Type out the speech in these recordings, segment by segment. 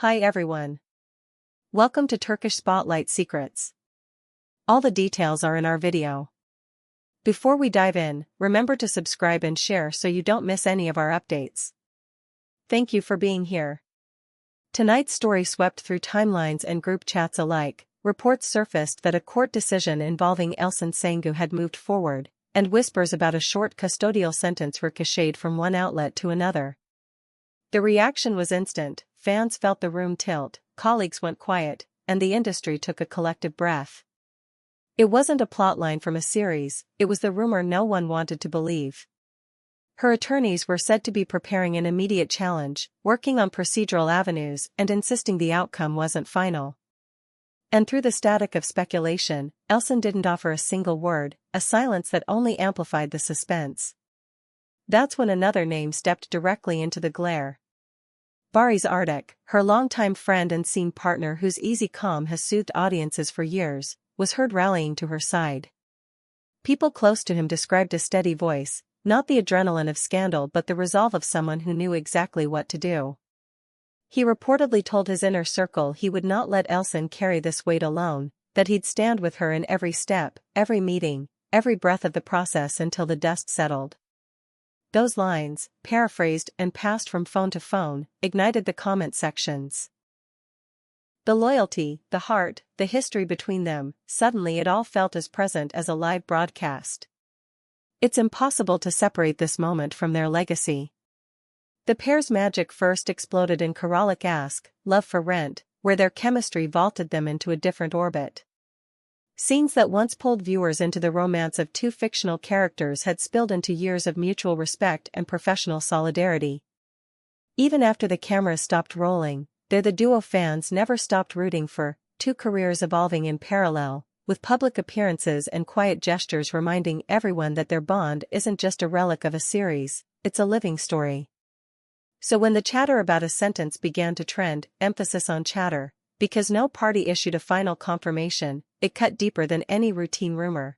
Hi everyone. Welcome to Turkish Spotlight Secrets. All the details are in our video. Before we dive in, remember to subscribe and share so you don't miss any of our updates. Thank you for being here. Tonight's story swept through timelines and group chats alike. Reports surfaced that a court decision involving Elçin Sengu had moved forward, and whispers about a short custodial sentence ricocheted from one outlet to another. The reaction was instant. Fans felt the room tilt, colleagues went quiet, and the industry took a collective breath. It wasn't a plotline from a series, it was the rumor no one wanted to believe. Her attorneys were said to be preparing an immediate challenge, working on procedural avenues and insisting the outcome wasn't final. And through the static of speculation, Elçin didn't offer a single word, a silence that only amplified the suspense. That's when another name stepped directly into the glare. Barış Arduç, her longtime friend and scene partner whose easy calm has soothed audiences for years, was heard rallying to her side. People close to him described a steady voice, not the adrenaline of scandal but the resolve of someone who knew exactly what to do. He reportedly told his inner circle he would not let Elçin carry this weight alone, that he'd stand with her in every step, every meeting, every breath of the process until the dust settled. Those lines, paraphrased and passed from phone to phone, ignited the comment sections. The loyalty, the heart, the history between them, suddenly it all felt as present as a live broadcast. It's impossible to separate this moment from their legacy. The pair's magic first exploded in Karalık Aşk, Love for Rent, where their chemistry vaulted them into a different orbit. Scenes that once pulled viewers into the romance of two fictional characters had spilled into years of mutual respect and professional solidarity. Even after the cameras stopped rolling, the duo fans never stopped rooting for, two careers evolving in parallel, with public appearances and quiet gestures reminding everyone that their bond isn't just a relic of a series, it's a living story. So when the chatter about a sentence began to trend, emphasis on chatter, because no party issued a final confirmation, it cut deeper than any routine rumor.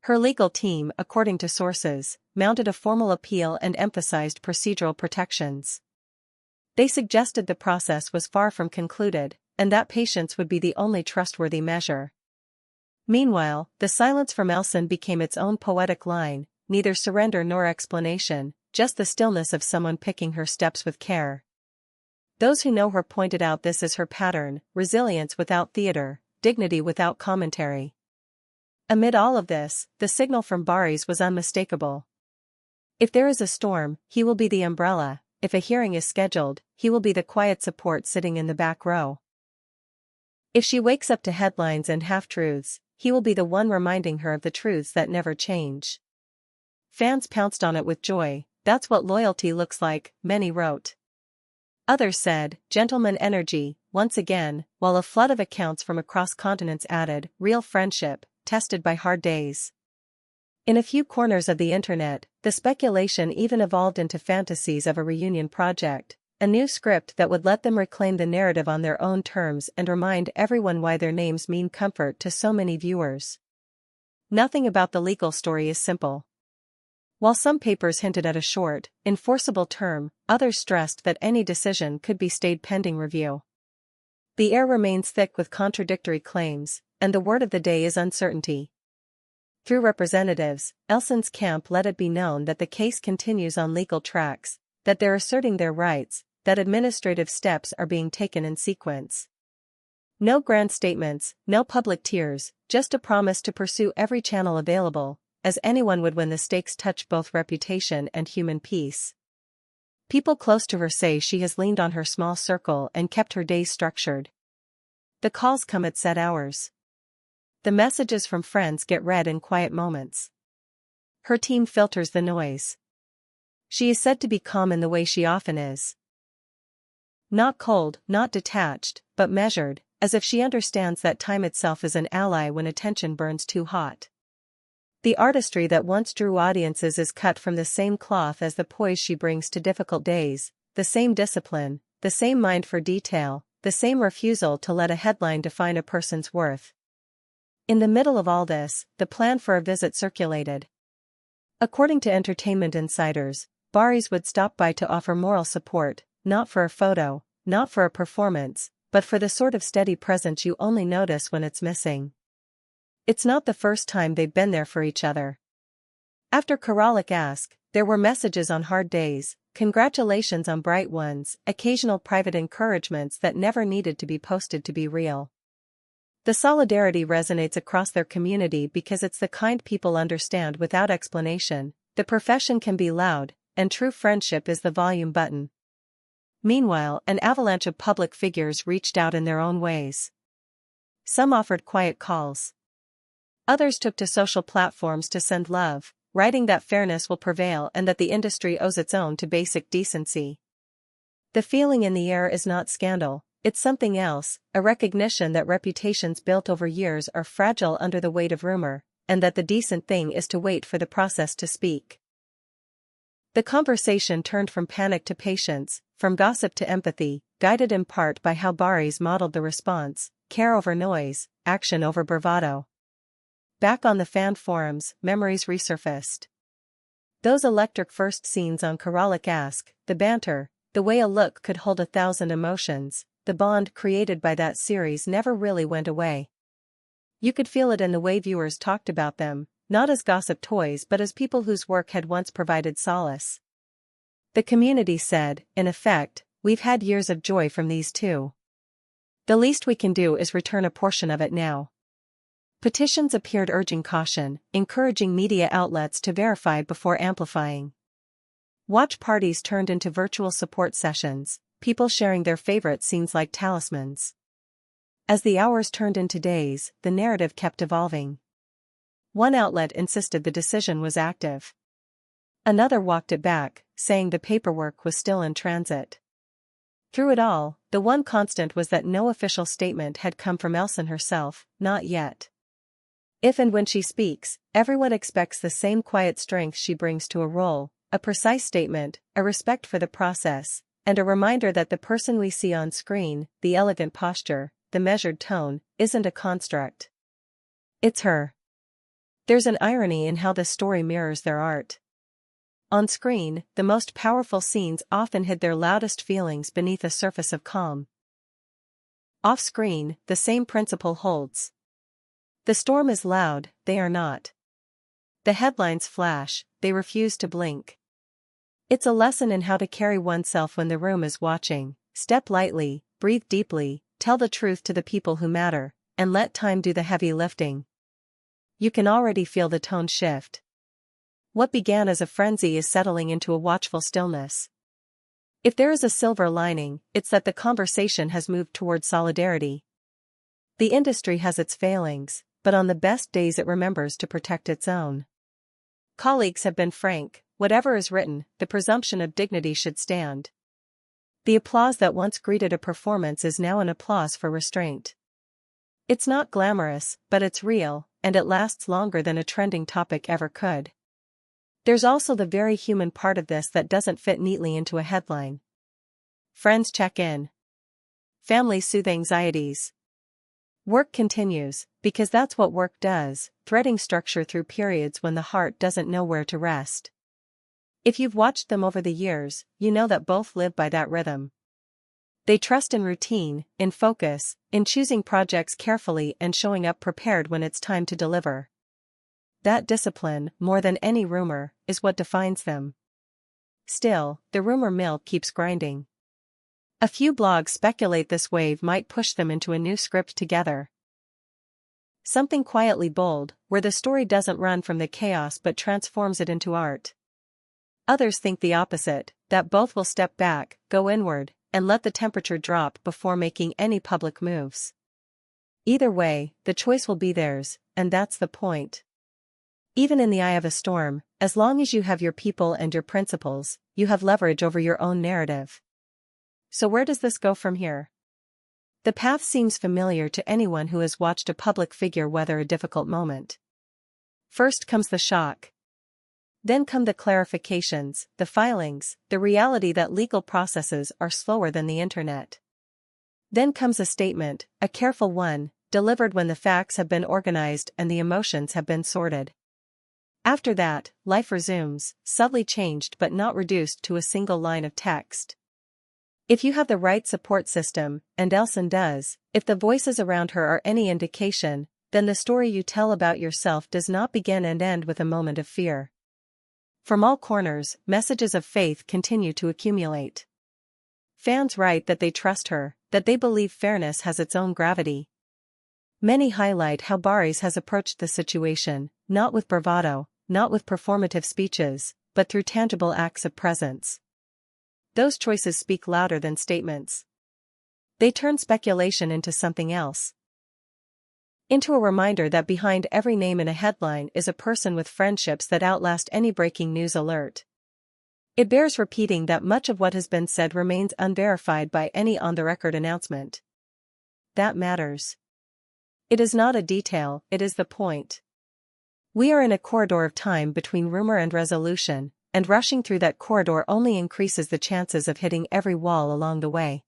Her legal team, according to sources, mounted a formal appeal and emphasized procedural protections. They suggested the process was far from concluded, and that patience would be the only trustworthy measure. Meanwhile, the silence from Elçin became its own poetic line, neither surrender nor explanation, just the stillness of someone picking her steps with care. Those who know her pointed out this as her pattern: resilience without theater, dignity without commentary. Amid all of this, the signal from Barış was unmistakable. If there is a storm, he will be the umbrella. If a hearing is scheduled, he will be the quiet support sitting in the back row. If she wakes up to headlines and half-truths, he will be the one reminding her of the truths that never change. Fans pounced on it with joy. That's what loyalty looks like, many wrote. Others said, gentleman energy, once again, while a flood of accounts from across continents added, real friendship, tested by hard days. In a few corners of the internet, the speculation even evolved into fantasies of a reunion project, a new script that would let them reclaim the narrative on their own terms and remind everyone why their names mean comfort to so many viewers. Nothing about the legal story is simple. While some papers hinted at a short, enforceable term, others stressed that any decision could be stayed pending review. The air remains thick with contradictory claims, and the word of the day is uncertainty. Through representatives, Elçin's camp let it be known that the case continues on legal tracks, that they're asserting their rights, that administrative steps are being taken in sequence. No grand statements, no public tears, just a promise to pursue every channel available, as anyone would when the stakes touch both reputation and human peace. People close to her say she has leaned on her small circle and kept her days structured. The calls come at set hours. The messages from friends get read in quiet moments. Her team filters the noise. She is said to be calm in the way she often is. Not cold, not detached, but measured, as if she understands that time itself is an ally when attention burns too hot. The artistry that once drew audiences is cut from the same cloth as the poise she brings to difficult days, the same discipline, the same mind for detail, the same refusal to let a headline define a person's worth. In the middle of all this, the plan for a visit circulated. According to entertainment insiders, Barış would stop by to offer moral support, not for a photo, not for a performance, but for the sort of steady presence you only notice when it's missing. It's not the first time they've been there for each other. After Karalik asked, there were messages on hard days, congratulations on bright ones, occasional private encouragements that never needed to be posted to be real. The solidarity resonates across their community because it's the kind people understand without explanation. The profession can be loud, and true friendship is the volume button. Meanwhile, an avalanche of public figures reached out in their own ways. Some offered quiet calls. Others took to social platforms to send love, writing that fairness will prevail and that the industry owes its own to basic decency. The feeling in the air is not scandal, it's something else, a recognition that reputations built over years are fragile under the weight of rumor, and that the decent thing is to wait for the process to speak. The conversation turned from panic to patience, from gossip to empathy, guided in part by how Barış modeled the response: care over noise, action over bravado. Back on the fan forums, memories resurfaced. Those electric first scenes on Karalik Ask, the banter, the way a look could hold 1,000 emotions, the bond created by that series never really went away. You could feel it in the way viewers talked about them, not as gossip toys but as people whose work had once provided solace. The community said, in effect, we've had years of joy from these two. The least we can do is return a portion of it now. Petitions appeared urging caution, encouraging media outlets to verify before amplifying. Watch parties turned into virtual support sessions, people sharing their favorite scenes like talismans. As the hours turned into days, the narrative kept evolving. One outlet insisted the decision was active. Another walked it back, saying the paperwork was still in transit. Through it all, the one constant was that no official statement had come from Elçin herself, not yet. If and when she speaks, everyone expects the same quiet strength she brings to a role, a precise statement, a respect for the process, and a reminder that the person we see on screen, the elegant posture, the measured tone, isn't a construct. It's her. There's an irony in how this story mirrors their art. On screen, the most powerful scenes often hid their loudest feelings beneath a surface of calm. Off-screen, the same principle holds. The storm is loud, they are not. The headlines flash, they refuse to blink. It's a lesson in how to carry oneself when the room is watching. Step lightly, breathe deeply, tell the truth to the people who matter, and let time do the heavy lifting. You can already feel the tone shift. What began as a frenzy is settling into a watchful stillness. If there is a silver lining, it's that the conversation has moved toward solidarity. The industry has its failings, but on the best days it remembers to protect its own. Colleagues have been frank, whatever is written, the presumption of dignity should stand. The applause that once greeted a performance is now an applause for restraint. It's not glamorous, but it's real, and it lasts longer than a trending topic ever could. There's also the very human part of this that doesn't fit neatly into a headline. Friends check in. Families soothe anxieties. Work continues, because that's what work does, threading structure through periods when the heart doesn't know where to rest. If you've watched them over the years, you know that both live by that rhythm. They trust in routine, in focus, in choosing projects carefully and showing up prepared when it's time to deliver. That discipline, more than any rumor, is what defines them. Still, the rumor mill keeps grinding. A few blogs speculate this wave might push them into a new script together. Something quietly bold, where the story doesn't run from the chaos but transforms it into art. Others think the opposite, that both will step back, go inward, and let the temperature drop before making any public moves. Either way, the choice will be theirs, and that's the point. Even in the eye of a storm, as long as you have your people and your principles, you have leverage over your own narrative. So where does this go from here? The path seems familiar to anyone who has watched a public figure weather a difficult moment. First comes the shock. Then come the clarifications, the filings, the reality that legal processes are slower than the internet. Then comes a statement, a careful one, delivered when the facts have been organized and the emotions have been sorted. After that, life resumes, subtly changed but not reduced to a single line of text. If you have the right support system, and Elçin does, if the voices around her are any indication, then the story you tell about yourself does not begin and end with a moment of fear. From all corners, messages of faith continue to accumulate. Fans write that they trust her, that they believe fairness has its own gravity. Many highlight how Barış has approached the situation, not with bravado, not with performative speeches, but through tangible acts of presence. Those choices speak louder than statements. They turn speculation into something else. Into a reminder that behind every name in a headline is a person with friendships that outlast any breaking news alert. It bears repeating that much of what has been said remains unverified by any on-the-record announcement. That matters. It is not a detail, it is the point. We are in a corridor of time between rumor and resolution, and rushing through that corridor only increases the chances of hitting every wall along the way.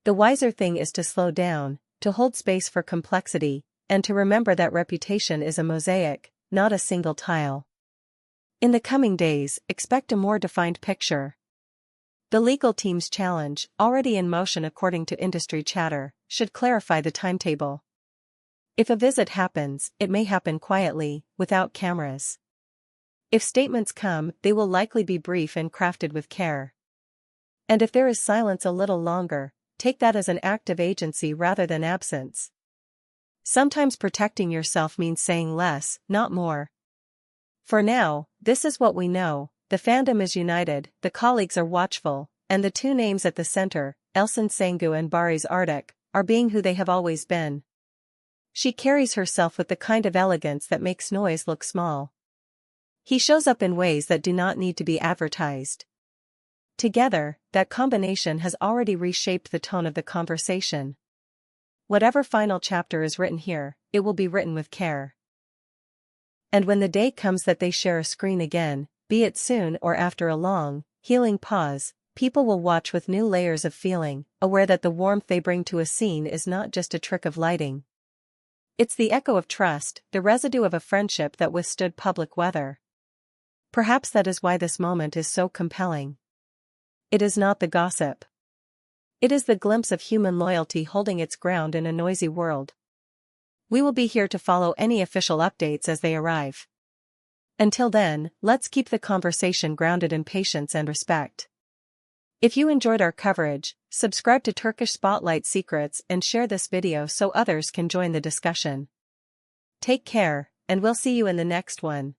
The wiser thing is to slow down, to hold space for complexity, and to remember that reputation is a mosaic, not a single tile. In the coming days, expect a more defined picture. The legal team's challenge, already in motion according to industry chatter, should clarify the timetable. If a visit happens, it may happen quietly, without cameras. If statements come, they will likely be brief and crafted with care. And if there is silence a little longer, take that as an act of agency rather than absence. Sometimes protecting yourself means saying less, not more. For now, this is what we know: the fandom is united, the colleagues are watchful, and the two names at the center, Elçin Sangu and Barış Arduç, are being who they have always been. She carries herself with the kind of elegance that makes noise look small. He shows up in ways that do not need to be advertised. Together, that combination has already reshaped the tone of the conversation. Whatever final chapter is written here, it will be written with care. And when the day comes that they share a screen again, be it soon or after a long, healing pause, people will watch with new layers of feeling, aware that the warmth they bring to a scene is not just a trick of lighting. It's the echo of trust, the residue of a friendship that withstood public weather. Perhaps that is why this moment is so compelling. It is not the gossip. It is the glimpse of human loyalty holding its ground in a noisy world. We will be here to follow any official updates as they arrive. Until then, let's keep the conversation grounded in patience and respect. If you enjoyed our coverage, subscribe to Turkish Spotlight Secrets and share this video so others can join the discussion. Take care, and we'll see you in the next one.